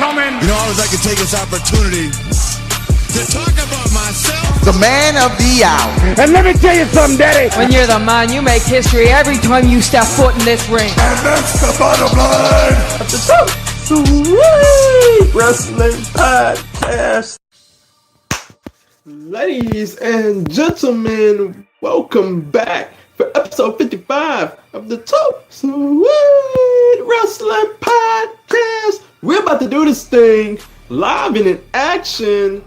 You know, I would like to take this opportunity to talk about myself. The man of the hour. And let me tell you something, Daddy. When you're the man, you make history every time you step foot in this ring. And that's the bottom line. At the top. Wwe Wrestling Podcast. Ladies and gentlemen, welcome back for episode 55 of the Top Wwe Wrestling Podcast. We're about to do this thing live and in action.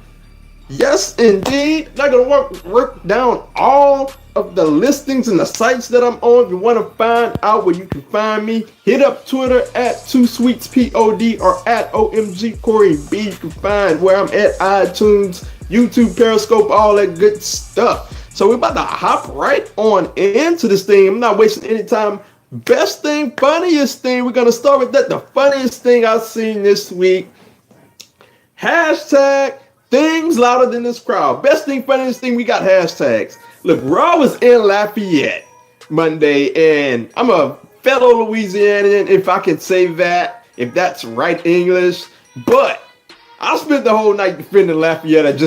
Yes, indeed. Not gonna work down all of the listings and the sites that I'm on. If you want to find out where you can find me, hit up Twitter at 2sweetspod or at OMGCoreyB. You can find where I'm at, iTunes, YouTube, Periscope, all that good stuff. So we're about to hop right on into this thing. I'm not wasting any time. Best thing, funniest thing. We're gonna start with that. The funniest thing I've seen this week. Hashtag things louder than this crowd. Best thing, funniest thing, we got hashtags. Look, Raw was in Lafayette Monday, and I'm a fellow Louisianian, if I can say that, if that's right English. But I spent the whole night defending Lafayette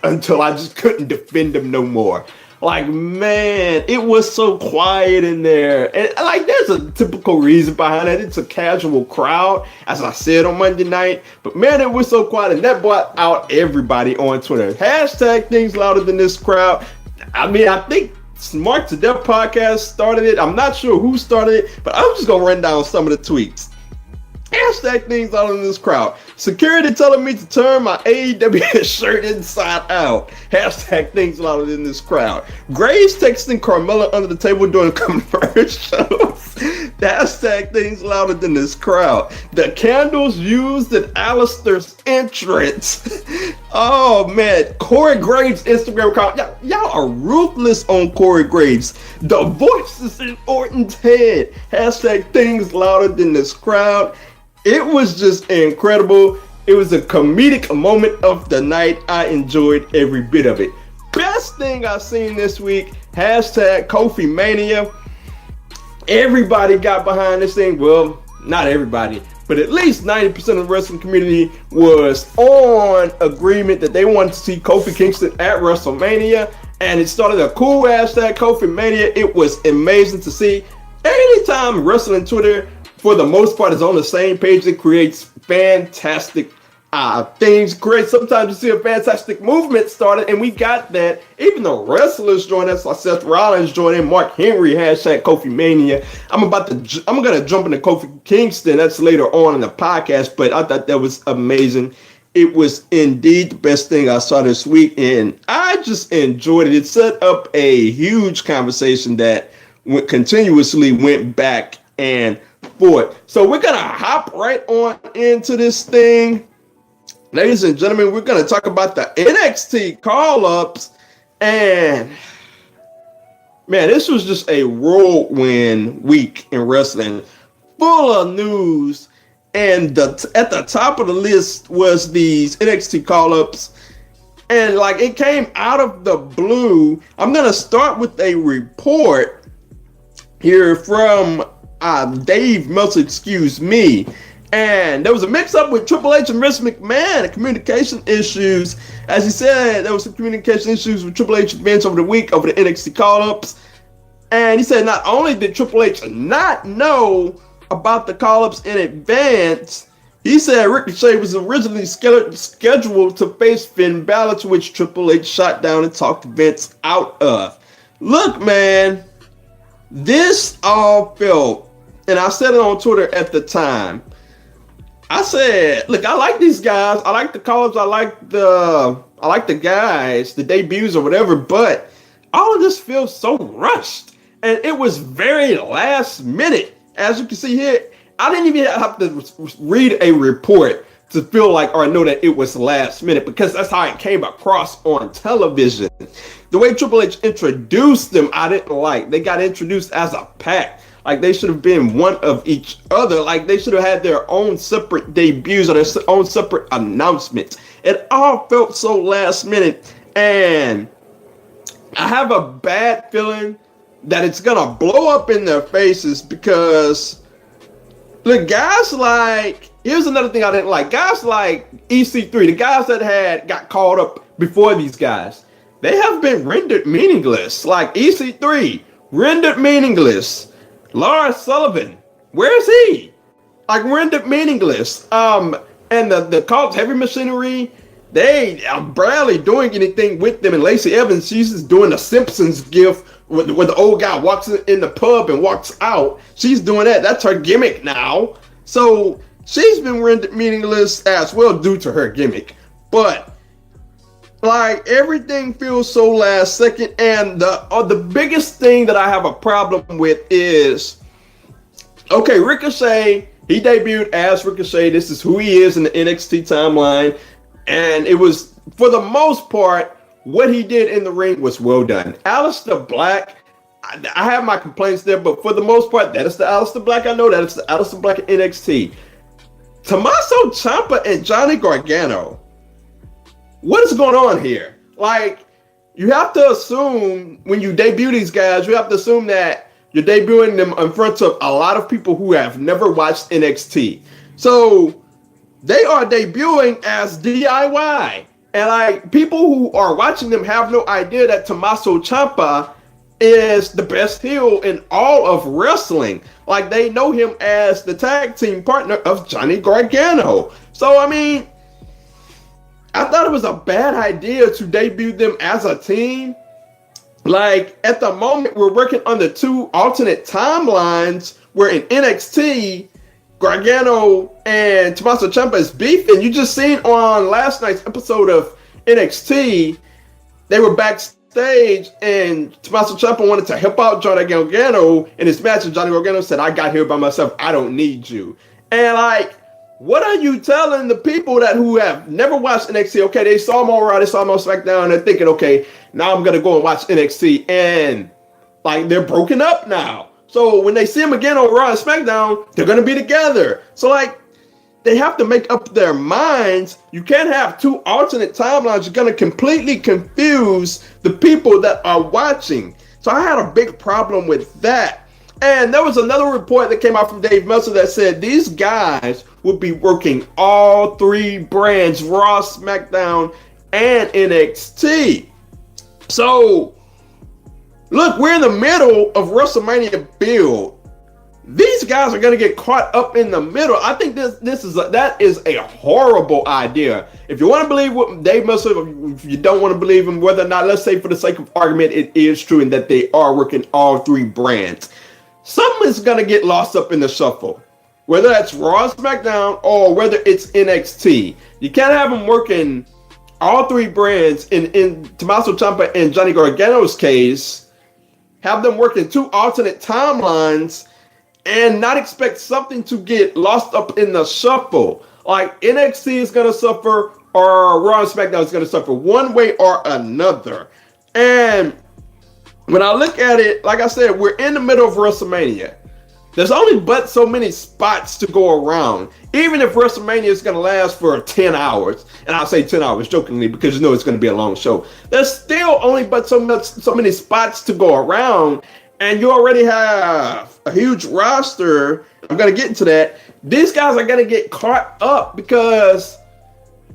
until I just couldn't defend them no more. Like, man, it was so quiet in there. And, like, there's a typical reason behind it. It's a casual crowd, as I said on Monday night. But, man, it was so quiet, and that brought out everybody on Twitter. Hashtag things louder than this crowd. I mean, I think Smart to Death podcast started it. I'm not sure who started it, but I'm just going to run down some of the tweets. Hashtag things louder than this crowd. Security telling me to turn my AEW shirt inside out. Hashtag things louder than this crowd. Graves texting Carmella under the table during commercials. Hashtag things louder than this crowd. The candles used in Alistair's entrance. Oh man, Corey Graves' Instagram account. Y'all are ruthless on Corey Graves. The voices in Orton's head. Hashtag things louder than this crowd. It was just incredible. It was a comedic moment of the night. I enjoyed every bit of it. Best thing I've seen this week, hashtag Kofi Mania. Everybody got behind this thing. Well, not everybody, but at least 90% of the wrestling community was on agreement that they wanted to see Kofi Kingston at WrestleMania. And it started a cool hashtag Kofi Mania. It was amazing to see. Anytime wrestling Twitter, for the most part, is on the same page, it creates fantastic things. Great. Sometimes you see a fantastic movement started, and we got that. Even the wrestlers joined us. Like Seth Rollins joined in. Mark Henry, hashtag Kofi Mania. I'm gonna jump into Kofi Kingston. That's later on in the podcast, but I thought that was amazing. It was indeed the best thing I saw this week, and I just enjoyed it. It set up a huge conversation that continuously went back and forth. So we're gonna hop right on into this thing. Ladies and gentlemen, we're gonna talk about the NXT call-ups, and man, this was just a whirlwind week in wrestling, full of news. And at the top of the list was these NXT call-ups, and like it came out of the blue. I'm gonna start with a report here from Dave Meltzer, excuse me. And there was a mix-up with Triple H and Vince McMahon, communication issues. As he said, there was some communication issues with Triple H and Vince over the week, over the NXT call-ups. And he said not only did Triple H not know about the call-ups in advance, he said Ricochet was originally scheduled to face Finn Balor, to which Triple H shot down and talked Vince out of. Look, man, this all felt, and I said it on Twitter at the time. I said, look, I like these guys. I like the call-ups. I like the guys, the debuts or whatever, but all of this feels so rushed. And it was very last minute. As you can see here, I didn't even have to read a report to feel like or know that it was last minute, because that's how it came across on television. The way Triple H introduced them, I didn't like. They got introduced as a pack. Like they should have been one of each other. Like they should have had their own separate debuts or their own separate announcements. It all felt so last minute. And I have a bad feeling that it's going to blow up in their faces, because the guys like here's another thing I didn't like. Guys like EC3, the guys that got called up before these guys, they have been rendered meaningless. Like EC3, rendered meaningless. Lars Sullivan, where is he? Like rendered meaningless. And the Cult Heavy Machinery, they are barely doing anything with them. And Lacey Evans, she's just doing a Simpsons gif where the old guy walks in the pub and walks out. She's doing that. That's her gimmick now. So she's been rendered meaningless as well due to her gimmick. But like everything feels so last second. And the biggest thing that I have a problem with is, okay, Ricochet, he debuted as Ricochet. This is who he is in the NXT timeline. And it was, for the most part, what he did in the ring was well done. Aleister Black, I have my complaints there, but for the most part, that is the Aleister Black I know. That is the Aleister Black in NXT. Tommaso Ciampa and Johnny Gargano. What is going on here? Like, you have to assume when you debut these guys, you have to assume that you're debuting them in front of a lot of people who have never watched NXT. So they are debuting as DIY. And like people who are watching them have no idea that Tommaso Ciampa is the best heel in all of wrestling. Like they know him as the tag team partner of Johnny Gargano. So I mean, I thought it was a bad idea to debut them as a team. Like at the moment, we're working on the two alternate timelines where in NXT, Gargano and Tommaso Ciampa is beefing. You just seen on last night's episode of NXT, they were backstage and Tommaso Ciampa wanted to help out Johnny Gargano in his match, and Johnny Gargano said, "I got here by myself. I don't need you." And like, what are you telling the people that who have never watched NXT? Okay, they saw him on Raw, they saw him on SmackDown, and they're thinking, okay, now I'm gonna go and watch NXT, and like they're broken up now. So when they see him again on Raw and SmackDown, they're going to be together. So like, they have to make up their minds. You can't have two alternate timelines. You're going to completely confuse the people that are watching. So I had a big problem with that. And there was another report that came out from Dave Meltzer that said these guys would be working all three brands, Raw, SmackDown, and NXT. So look, we're in the middle of WrestleMania build. These guys are going to get caught up in the middle. I think that is a horrible idea. If you want to believe what Dave Meltzer, if you don't want to believe him, whether or not, let's say for the sake of argument, it is true and that they are working all three brands, something is going to get lost up in the shuffle. Whether that's Raw, SmackDown, or whether it's NXT. You can't have them working all three brands in Tommaso Ciampa and Johnny Gargano's case. Have them working two alternate timelines and not expect something to get lost up in the shuffle. Like NXT is going to suffer or Raw and SmackDown is going to suffer one way or another. And when I look at it, like I said, we're in the middle of WrestleMania. There's only but so many spots to go around. Even if WrestleMania is going to last for 10 hours, and I'll say 10 hours jokingly because you know it's going to be a long show, there's still only but so many spots to go around, and you already have a huge roster. I'm going to get into that. These guys are going to get caught up because,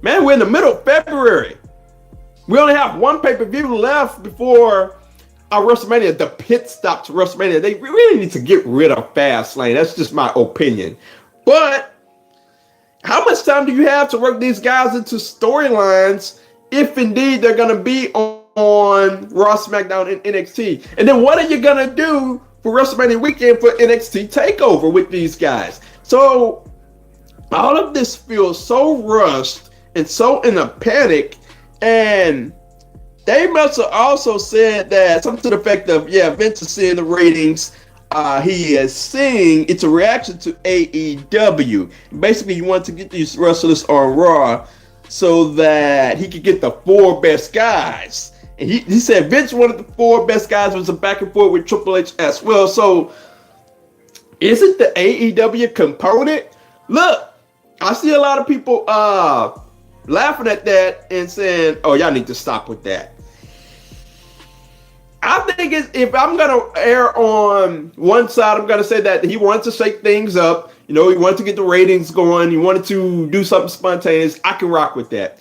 man, we're in the middle of February. We only have one pay-per-view left before our WrestleMania, the pit stop to WrestleMania. They really need to get rid of Fastlane. That's just my opinion. But how much time do you have to work these guys into storylines if indeed they're going to be on Raw, SmackDown, and NXT? And then what are you going to do for WrestleMania weekend for NXT TakeOver with these guys? So all of this feels so rushed and so in a panic. And Dave Meltzer also said that something to the effect of, yeah, Vince is seeing the ratings he is seeing. It's a reaction to AEW. Basically, he wanted to get these wrestlers on Raw so that he could get the four best guys. And he said Vince wanted the four best guys. There was a back and forth with Triple H as well. So is it the AEW component? Look, I see a lot of people laughing at that and saying, oh, y'all need to stop with that. I think if I'm going to err on one side, I'm going to say that he wants to shake things up. You know, he wanted to get the ratings going. He wanted to do something spontaneous. I can rock with that.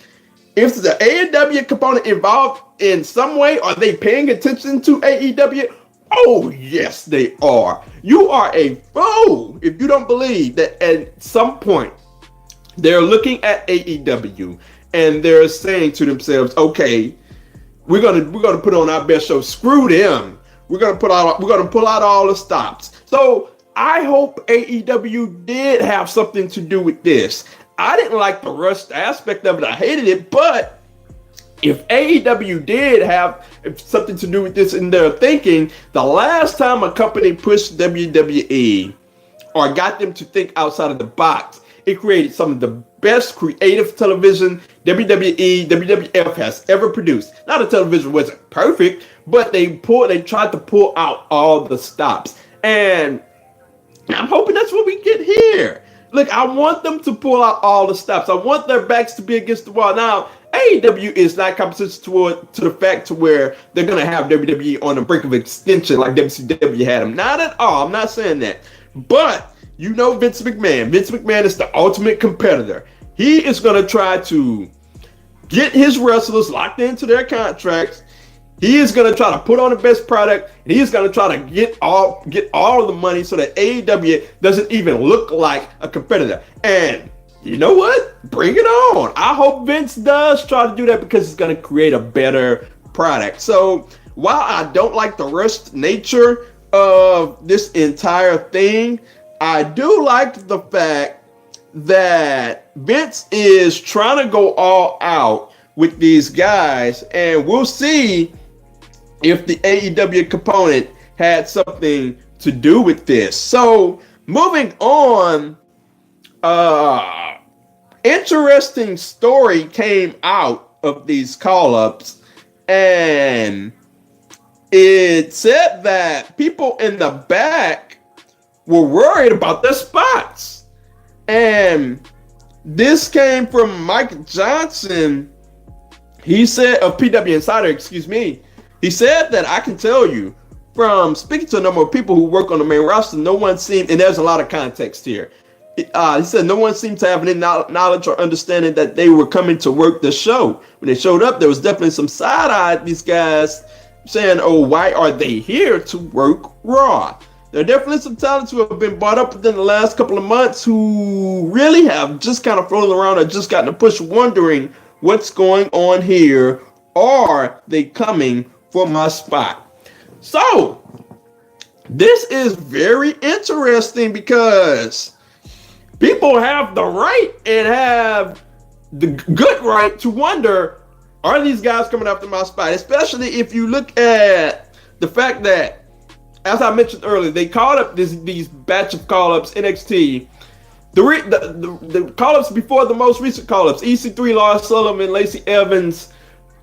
If the AEW component involved in some way, are they paying attention to AEW? Oh, yes, they are. You are a fool if you don't believe that at some point they're looking at AEW and they're saying to themselves, okay, we're gonna put on our best show. Screw them. We're gonna pull out all the stops. So I hope AEW did have something to do with this. I didn't like the rushed aspect of it. I hated it, but if AEW did have something to do with this in their thinking, the last time a company pushed WWE or got them to think outside of the box, it created some of the best creative television WWE, WWF has ever produced. Now the television wasn't perfect, but they tried to pull out all the stops. And I'm hoping that's what we get here. Look, I want them to pull out all the stops. I want their backs to be against the wall. Now, AEW is not competition to the fact to where they're going to have WWE on the brink of extinction like WCW had them. Not at all. I'm not saying that. But you know Vince McMahon. Vince McMahon is the ultimate competitor. He is going to try to get his wrestlers locked into their contracts. He is going to try to put on the best product, and he's going to try to get all of the money so that AEW doesn't even look like a competitor. And you know what? Bring it on. I hope Vince does try to do that because it's going to create a better product. So while I don't like the rushed nature of this entire thing, I do like the fact that Vince is trying to go all out with these guys, and we'll see if the AEW component had something to do with this. So moving on, interesting story came out of these call-ups, and it said that people in the back were worried about their spots. And this came from Mike Johnson. He said, of PW Insider, excuse me. He said that I can tell you from speaking to a number of people who work on the main roster, no one seemed, and there's a lot of context here. He said no one seemed to have any knowledge or understanding that they were coming to work the show. When they showed up, there was definitely some side-eye, these guys saying, oh, why are they here to work Raw? There are definitely some talents who have been brought up within the last couple of months who really have just kind of floated around or just gotten a push wondering what's going on here. Are they coming for my spot? So this is very interesting because people have the right and have the good right to wonder, are these guys coming after my spot? Especially if you look at the fact that, as I mentioned earlier, they called up these batch of call-ups, NXT. The call-ups before the most recent call-ups, EC3, Lars Sullivan, Lacey Evans,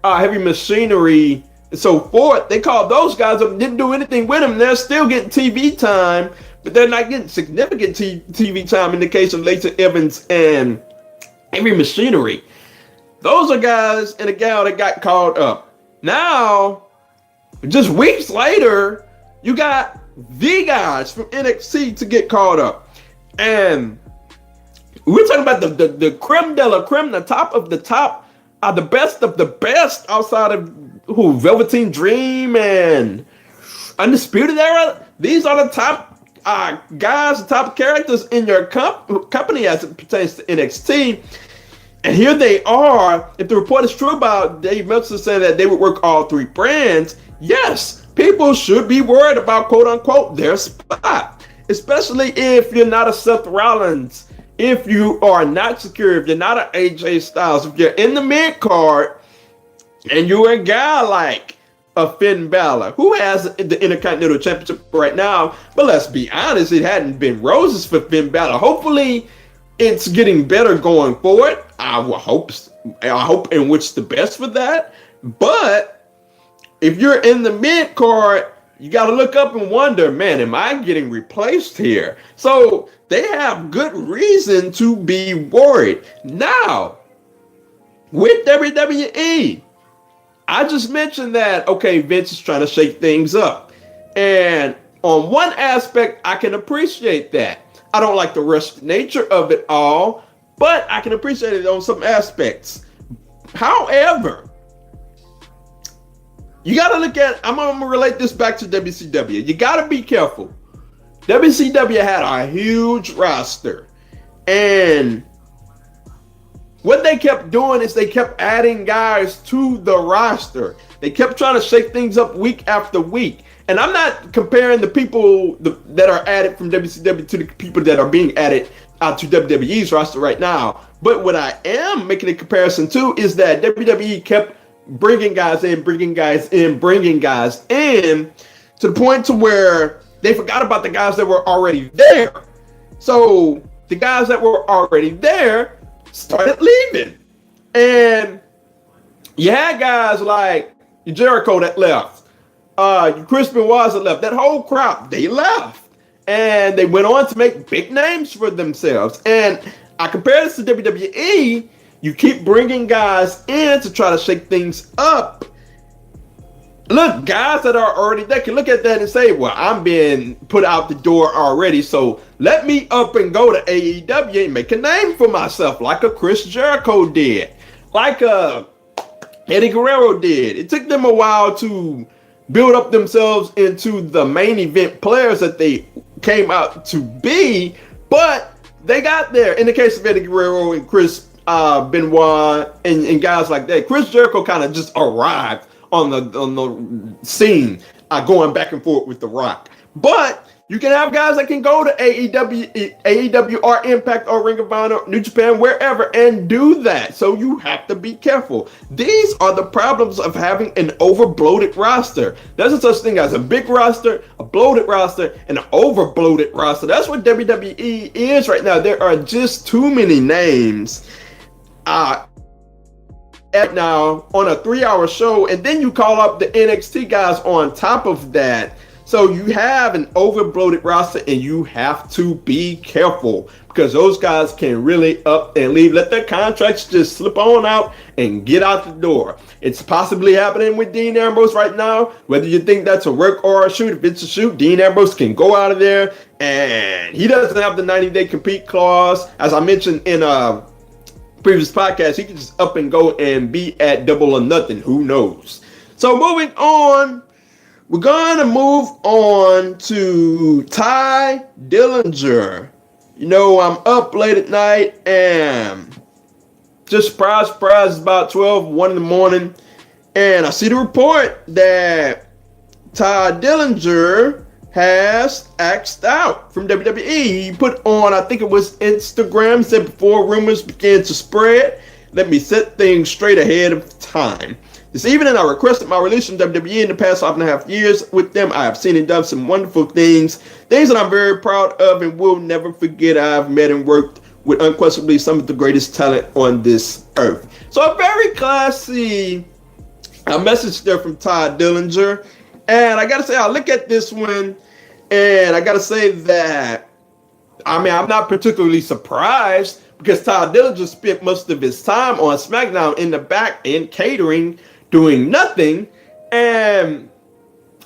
Heavy Machinery, and so forth. They called those guys up, didn't do anything with them. They're still getting TV time, but they're not getting significant TV time in the case of Lacey Evans and Heavy Machinery. Those are guys and a gal that got called up. Now, just weeks later, you got the guys from NXT to get called up. And we're talking about the creme de la creme, the top of the top, the best of the best outside of Velveteen Dream and Undisputed Era. These are the top guys, the top characters in your company as it pertains to NXT. And here they are. If the report is true about Dave Meltzer saying that they would work all three brands, yes, people should be worried about, quote unquote, their spot. Especially if you're not a Seth Rollins, if you are not secure, if you're not an AJ Styles, if you're in the mid card and you're a guy like a Finn Balor, who has the Intercontinental Championship right now, but let's be honest, it hadn't been roses for Finn Balor. Hopefully, it's getting better going forward. I hope and wish the best for that. But if you're in the mid card, you got to look up and wonder, man, am I getting replaced here? So they have good reason to be worried. Now, with WWE, I just mentioned that, okay, Vince is trying to shake things up. And on one aspect, I can appreciate that. I don't like the rushed nature of it all, but I can appreciate it on some aspects. However, you got to look at, I'm going to relate this back to WCW. You got to be careful. WCW had a huge roster, and what they kept doing is they kept adding guys to the roster. They kept trying to shake things up week after week. And I'm not comparing the people that are added from WCW to the people that are being added to WWE's roster right now. But what I am making a comparison to is that WWE kept bringing guys in to the point to where they forgot about the guys that were already there. So the guys that were already there started leaving. And you had guys like Jericho that left. Chris Benoit that left. That whole crowd, they left. And they went on to make big names for themselves. And I compare this to WWE. You keep bringing guys in to try to shake things up. Look, guys that are already there can look at that and say, well, I'm being put out the door already, so let me up and go to AEW and make a name for myself, like a Chris Jericho did, like Eddie Guerrero did. It took them a while to build up themselves into the main event players that they came out to be, but they got there. In the case of Eddie Guerrero and Chris Benoit and guys like that, Chris Jericho kind of just arrived on the scene, going back and forth with The Rock. But you can have guys that can go to AEW or Impact or Ring of Honor, New Japan, wherever, and do that. So you have to be careful. These are the problems of having an over-bloated roster. There's a such thing as a big roster, a bloated roster, and an over-bloated roster. That's what WWE is right now. There are just too many names now on a 3-hour show, and then you call up the NXT guys on top of that. So you have an over-bloated roster, and you have to be careful because those guys can really up and leave. Let their contracts just slip on out and get out the door. It's possibly happening with Dean Ambrose right now. Whether you think that's a work or a shoot, if it's a shoot, Dean Ambrose can go out of there, and he doesn't have the 90-day compete clause. As I mentioned in previous podcast, he can just up and go and be at Double or Nothing. Who knows? So moving on, we're going to move on to Ty Dillinger. You know, I'm up late at night and just surprise, it's about 1 in the morning. And I see the report that Ty Dillinger has axed out from WWE. He put on, I think it was Instagram, said before rumors began to spread, let me set things straight ahead of time. This evening, I requested my release from WWE. In the past 5.5 years with them, I have seen and done some wonderful things that I'm very proud of and will never forget. I've met and worked with unquestionably some of the greatest talent on this earth. So a very classy message there from Ty Dillinger. And I got to say, I look at this one, and I got to say that, I'm not particularly surprised because Ty Dillinger spent most of his time on SmackDown in the back in catering, doing nothing. And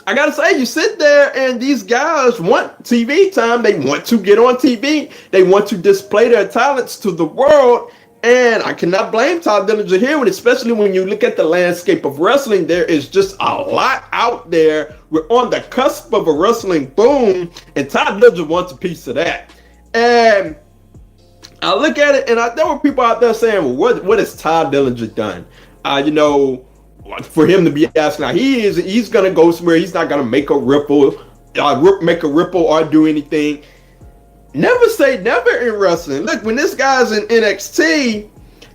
I got to say, you sit there and these guys want TV time. They want to get on TV. They want to display their talents to the world. And I cannot blame Ty Dillinger here, especially when you look at the landscape of wrestling. There is just a lot out there. We're on the cusp of a wrestling boom, and Ty Dillinger wants a piece of that. And I look at it, and there were people out there saying, well, what has Ty Dillinger done? For him to be asking, now he's going to go somewhere. He's not going to make a ripple or do anything. Never say never in wrestling. Look, when this guy's in NXT,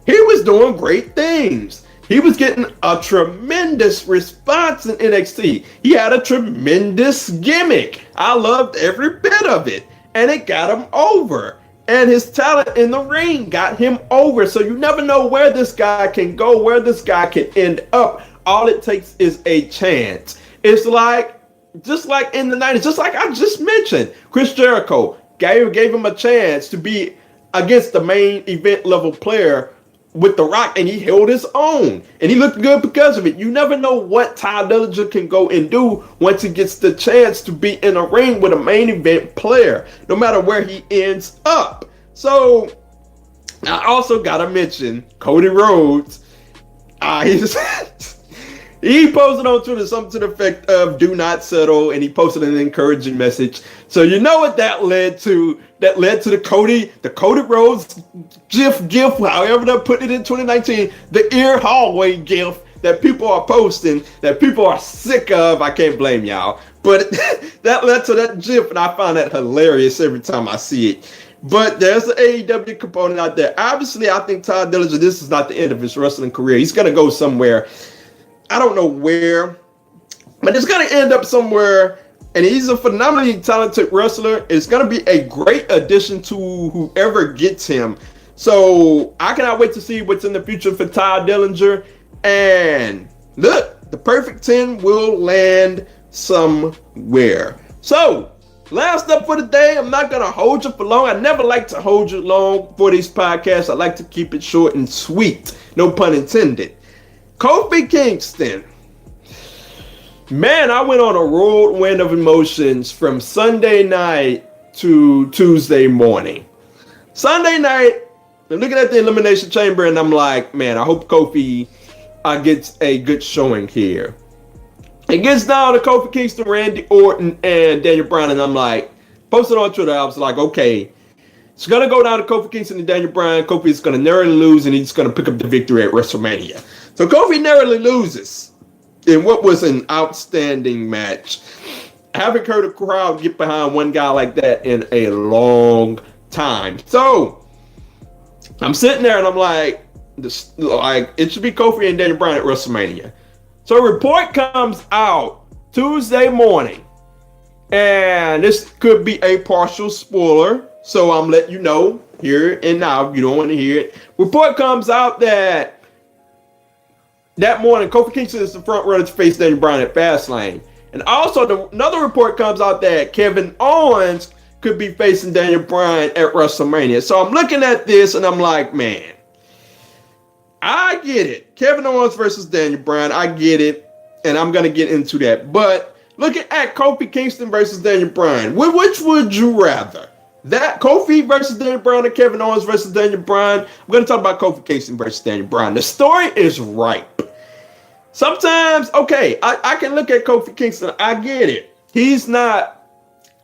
he was doing great things. He was getting a tremendous response in NXT. He had a tremendous gimmick. I loved every bit of it. And it got him over. And his talent in the ring got him over. So you never know where this guy can go, where this guy can end up. All it takes is a chance. It's like, just like in the 90s, just like I just mentioned, Chris Jericho gave him a chance to be against the main event level player with The Rock, and he held his own, and he looked good because of it. You never know what Ty Dillinger can go and do once he gets the chance to be in a ring with a main event player, no matter where he ends up. So I also gotta mention Cody Rhodes. He posted on Twitter something to the effect of "Do not settle," and he posted an encouraging message. So you know what that led to? That led to the Cody Rhodes gif, however they put it in 2019, the ear hallway gif that people are posting, that people are sick of. I can't blame y'all, but that led to that gif, and I find that hilarious every time I see it. But there's an AEW component out there. Obviously, I think Ty Dillinger, this is not the end of his wrestling career. He's gonna go somewhere. I don't know where, but it's going to end up somewhere, and he's a phenomenally talented wrestler. It's going to be a great addition to whoever gets him. So I cannot wait to see what's in the future for Ty Dillinger. And look, the perfect 10 will land somewhere. So last up for the day, I'm not going to hold you for long. I never like to hold you long for these podcasts. I like to keep it short and sweet. No pun intended. Kofi Kingston. Man, I went on a whirlwind of emotions from Sunday night to Tuesday morning. Sunday night, I'm looking at the Elimination Chamber, and I'm like, man, I hope Kofi gets a good showing here. It gets down to Kofi Kingston, Randy Orton, and Daniel Bryan, and I'm like, posted on Twitter, I was like, okay, it's going to go down to Kofi Kingston and Daniel Bryan. Kofi is going to narrowly lose, and he's going to pick up the victory at WrestleMania. So Kofi narrowly loses in what was an outstanding match. I haven't heard a crowd get behind one guy like that in a long time. So I'm sitting there and I'm like, it should be Kofi and Daniel Bryan at WrestleMania. So a report comes out Tuesday morning, and this could be a partial spoiler. So I'm letting you know here and now if you don't want to hear it. Report comes out that morning, Kofi Kingston is the front runner to face Daniel Bryan at Fastlane. And also, another report comes out that Kevin Owens could be facing Daniel Bryan at WrestleMania. So I'm looking at this and I'm like, man, I get it. Kevin Owens versus Daniel Bryan, I get it. And I'm going to get into that. But looking at Kofi Kingston versus Daniel Bryan, which would you rather? That Kofi versus Daniel Bryan or Kevin Owens versus Daniel Bryan? I'm going to talk about Kofi Kingston versus Daniel Bryan. The story is ripe. Sometimes, okay, I can look at Kofi Kingston. I get it. He's not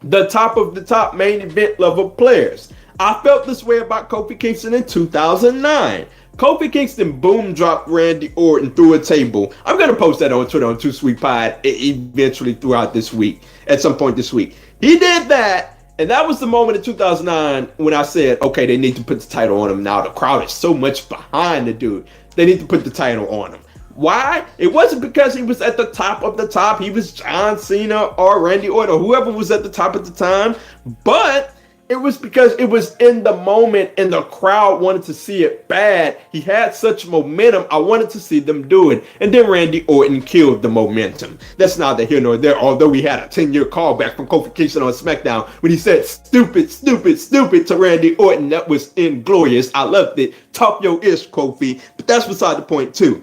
the top of the top main event level players. I felt this way about Kofi Kingston in 2009. Kofi Kingston boom dropped Randy Orton through a table. I'm going to post that on Twitter on Too Sweet Pod eventually throughout this week, at some point this week. He did that. And that was the moment in 2009 when I said, okay, they need to put the title on him now. The crowd is so much behind the dude. They need to put the title on him. Why? It wasn't because he was at the top of the top. He was John Cena or Randy Orton or whoever was at the top at the time. But it was because it was in the moment and the crowd wanted to see it bad. He had such momentum. I wanted to see them do it. And then Randy Orton killed the momentum. That's neither here nor there, although we had a 10-year callback from Kofi Kingston on SmackDown when he said stupid, stupid, stupid to Randy Orton. That was inglorious. I loved it. Talk your ish, Kofi. But that's beside the point too.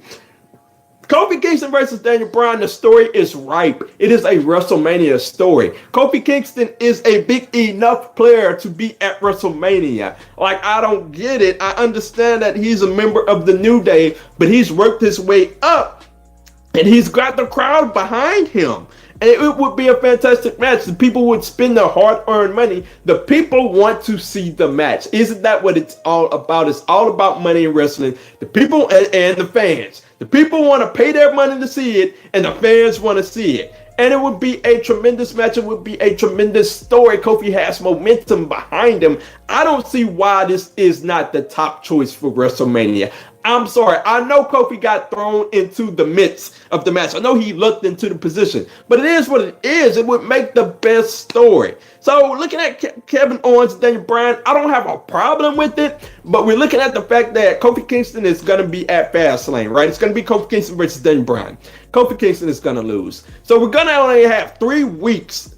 Kofi Kingston versus Daniel Bryan, the story is ripe. It is a WrestleMania story. Kofi Kingston is a big enough player to be at WrestleMania. Like, I don't get it. I understand that he's a member of the New Day, but he's worked his way up, and he's got the crowd behind him. And it would be a fantastic match. The people would spend their hard-earned money. The people want to see the match. Isn't that what it's all about? It's all about money in wrestling. The people and the fans. The people want to pay their money to see it, and the fans want to see it. And it would be a tremendous match. It would be a tremendous story. Kofi has momentum behind him. I don't see why this is not the top choice for WrestleMania. I'm sorry. I know Kofi got thrown into the midst of the match. I know he looked into the position, but it is what it is. It would make the best story. So looking at Kevin Owens and Daniel Bryan, I don't have a problem with it, but we're looking at the fact that Kofi Kingston is going to be at Fastlane, right? It's going to be Kofi Kingston versus Daniel Bryan. Kofi Kingston is going to lose. So we're going to only have 3 weeks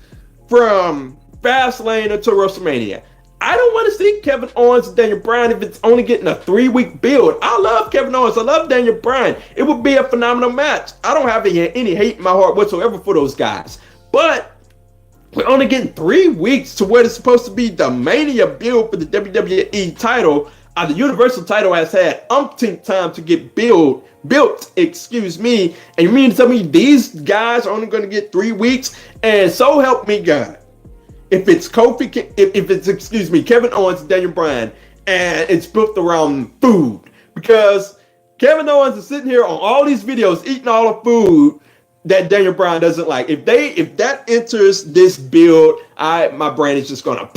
from Fastlane until WrestleMania. I don't want to see Kevin Owens and Daniel Bryan if it's only getting a 3-week build. I love Kevin Owens. I love Daniel Bryan. It would be a phenomenal match. I don't have any hate in my heart whatsoever for those guys. But we're only getting 3 weeks to what is supposed to be the Mania build for the WWE title. The Universal title has had umpteen time to get built, excuse me. And you mean to tell me these guys are only going to get 3 weeks? And so help me God. If it's Kevin Owens and Daniel Bryan, and it's built around food, because Kevin Owens is sitting here on all these videos eating all the food that Daniel Bryan doesn't like. If that enters this build, my brain is just gonna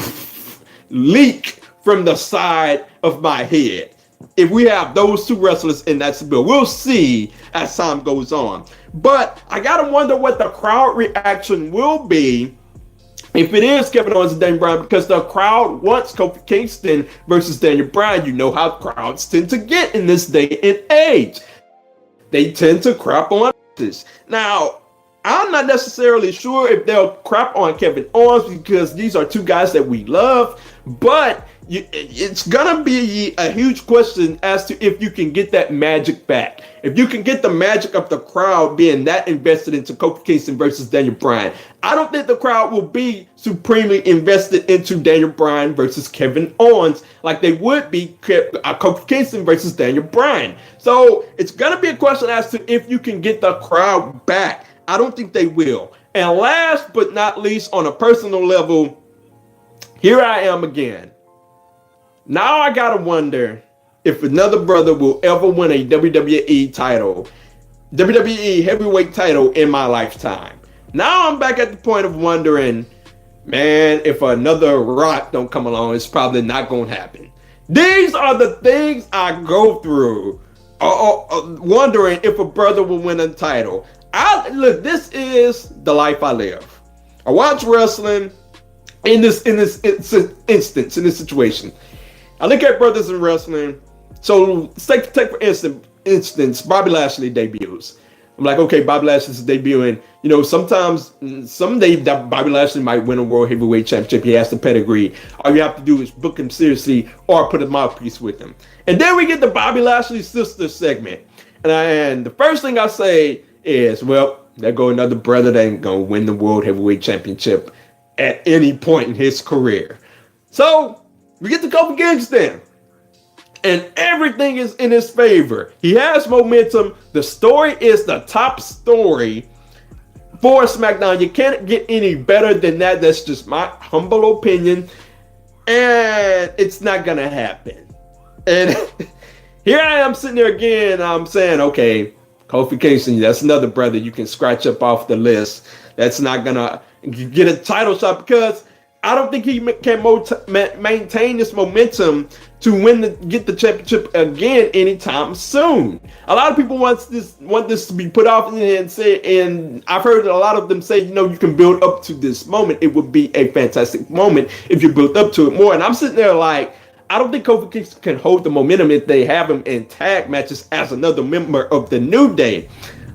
leak from the side of my head. If we have those two wrestlers in that build, we'll see as time goes on. But I gotta wonder what the crowd reaction will be if it is Kevin Owens and Daniel Bryan, because the crowd wants Kofi Kingston versus Daniel Bryan. You know how crowds tend to get in this day and age. They tend to crap on this. Now, I'm not necessarily sure if they'll crap on Kevin Owens because these are two guys that we love, but it's gonna be a huge question as to if you can get that magic back. If you can get the magic of the crowd being that invested into Kofi Kingston versus Daniel Bryan. I don't think the crowd will be supremely invested into Daniel Bryan versus Kevin Owens like they would be Kofi Kingston versus Daniel Bryan. So it's gonna be a question as to if you can get the crowd back. I don't think they will. And last but not least, on a personal level, here I am again. Now I gotta wonder if another brother will ever win a WWE title, WWE heavyweight title in my lifetime. Now I'm back at the point of wondering, man, if another Rock don't come along, it's probably not gonna happen. These are the things I go through, wondering if a brother will win a title. Look, this is the life I live. I watch wrestling in this instance, in this situation. I look at brothers in wrestling. So take for instance, Bobby Lashley debuts. I'm like, okay, Bobby Lashley's debuting. You know, someday that Bobby Lashley might win a World Heavyweight Championship. He has the pedigree. All you have to do is book him seriously or put a mouthpiece with him. And then we get the Bobby Lashley sister segment. And the first thing I say is, well, there go another brother that ain't gonna win the World Heavyweight Championship at any point in his career. So we get to Kofi Kingston, and everything is in his favor. He has momentum. The story is the top story for SmackDown. You can't get any better than that. That's just my humble opinion, and it's not gonna happen. And here I am sitting there again. I'm saying, okay, Kofi Kingston, that's another brother you can scratch up off the list. That's not gonna get a title shot because I don't think he can maintain this momentum to get the championship again anytime soon. A lot of people want this to be put off and I've heard a lot of them say, you know, you can build up to this moment. It would be a fantastic moment if you built up to it more. And I'm sitting there like, I don't think Kofi Kingston can hold the momentum if they have him in tag matches as another member of the New Day.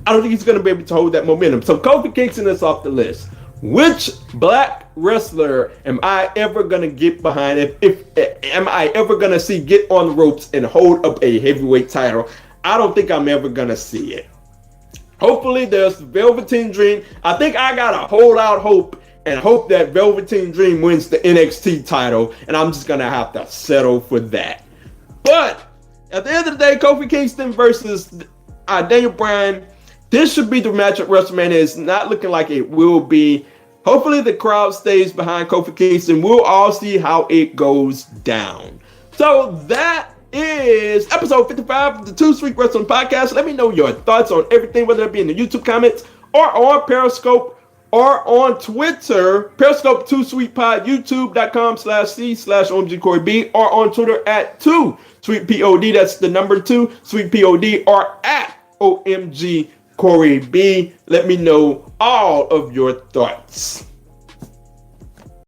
I don't think he's going to be able to hold that momentum. So Kofi Kingston is off the list. Which black wrestler am I ever going to get behind? Am I ever going to see get on the ropes and hold up a heavyweight title? I don't think I'm ever going to see it. Hopefully there's Velveteen Dream. I think I got to hold out hope and hope that Velveteen Dream wins the NXT title, and I'm just going to have to settle for that. But at the end of the day, Kofi Kingston versus Daniel Bryan, this should be the match at WrestleMania. It's not looking like it will be. Hopefully the crowd stays behind Kofi Kingston. We'll all see how it goes down. So that is episode 55 of the Too Sweet Wrestling Podcast. Let me know your thoughts on everything, whether it be in the YouTube comments or on Periscope or on Twitter. Periscope 2 Sweet Pod, youtube.com/c/OMGCoreyB, or on Twitter at 2 Sweet POD. That's the number 2 Sweet POD, or at OMG Corey B. Let me know all of your thoughts.